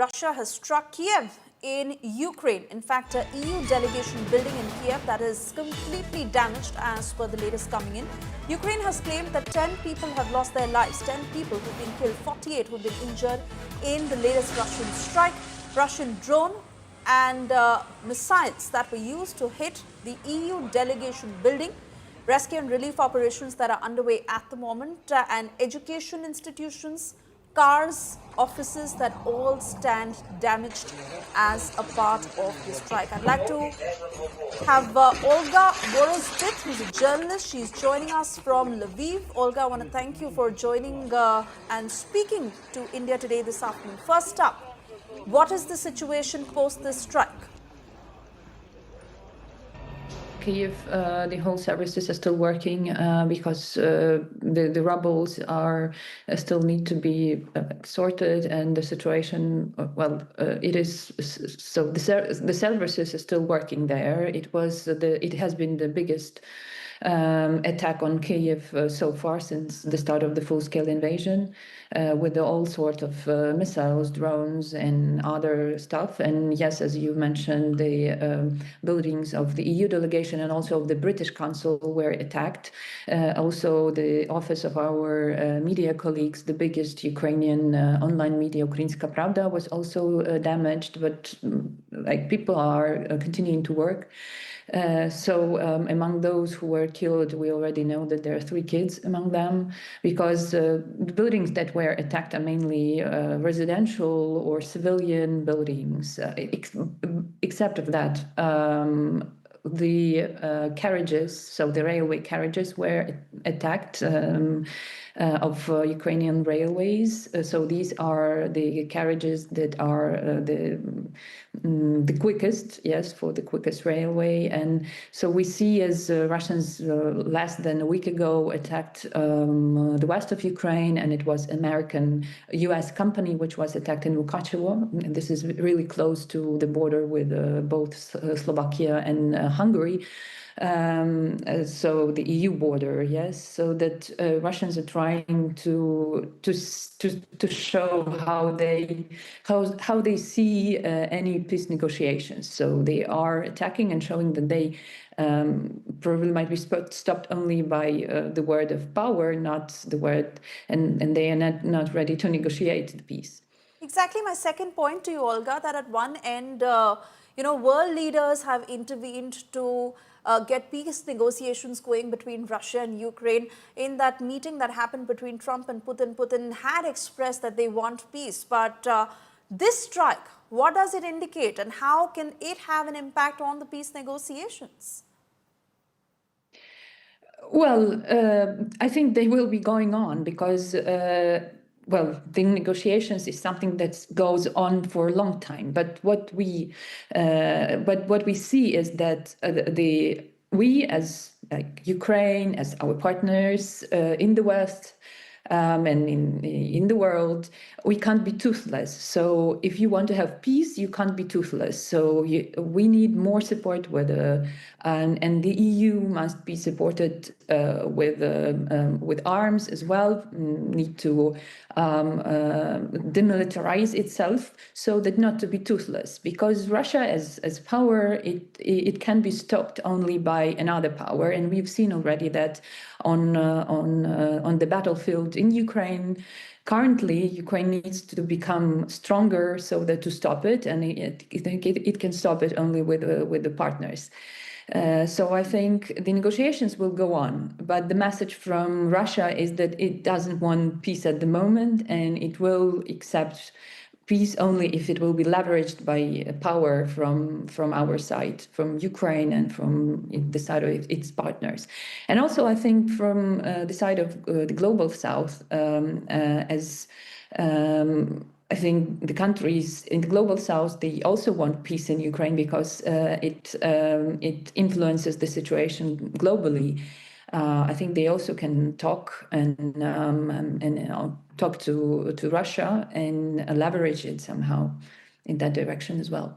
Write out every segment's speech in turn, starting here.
Russia has struck Kyiv in Ukraine. In fact, an EU delegation building in Kyiv that is completely damaged as per the latest coming in. Ukraine has claimed that 10 people have lost their lives, 10 people who've been killed, 48 who've been injured in the latest Russian strike. Russian drone and missiles that were used to hit the EU delegation building. Rescue and relief operations that are underway at the moment, and education institutions, cars, offices that all stand damaged as a part of the strike. I'd like to have Olga Vorozbit, who's a journalist. She's joining us from Lviv. Olga, I want to thank you for joining and speaking to India Today this afternoon. First up, what is the situation post this strike? Kyiv, the whole services are still working because the rubbles are still need to be sorted, and the situation, it is so the services are still working there. It has been the biggest attack on Kyiv so far since the start of the full-scale invasion, with all sorts of missiles, drones, and other stuff. And yes, as you mentioned, the buildings of the EU delegation and also of the British consul were attacked. Also, the office of our media colleagues, the biggest Ukrainian online media, Ukrainska Pravda, was also damaged, but people are continuing to work. Among those who were killed, we already know that there are 3 kids among them, because the buildings that were attacked are mainly residential or civilian buildings. Except of that, the carriages, so the railway carriages were attacked of Ukrainian railways. So these are the carriages that are the quickest, yes, for the quickest railway. And so we see as Russians less than a week ago attacked the west of Ukraine, and it was American US company which was attacked in Mukachevo. And this is really close to the border with both Slovakia and Hungary. So the EU border, yes. So that Russians are trying to show how they see any peace negotiations. So they are attacking and showing that they probably might be stopped only by the word of power, not the word, and they are not ready to negotiate the peace. Exactly my second point to you, Olga, that at one end, world leaders have intervened to get peace negotiations going between Russia and Ukraine. In that meeting that happened between Trump and Putin, Putin had expressed that they want peace. But this strike, what does it indicate, and how can it have an impact on the peace negotiations? Well, I think they will be going on because the negotiations is something that goes on for a long time. But what we see is that we as Ukraine, as our partners in the West and in the world, we can't be toothless. So if you want to have peace, you can't be toothless. So we need more support and the EU must be supported with arms as well. Need to demilitarize itself so that not to be toothless. Because Russia as power, it can be stopped only by another power, and we've seen already that on the battlefield in Ukraine. Currently, Ukraine needs to become stronger so that to stop it, and it can stop it only with the partners. So I think the negotiations will go on, but the message from Russia is that it doesn't want peace at the moment, and it will accept peace only if it will be leveraged by power from our side, from Ukraine and from the side of its partners. And also, I think from the side of the global South, I think the countries in the global South, they also want peace in Ukraine because it influences the situation globally. I think they also can talk and talk to Russia and leverage it somehow in that direction as well.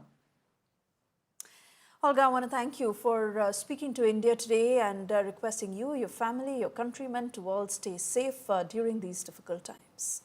Olga, I want to thank you for speaking to India Today and requesting you, your family, your countrymen to all stay safe during these difficult times.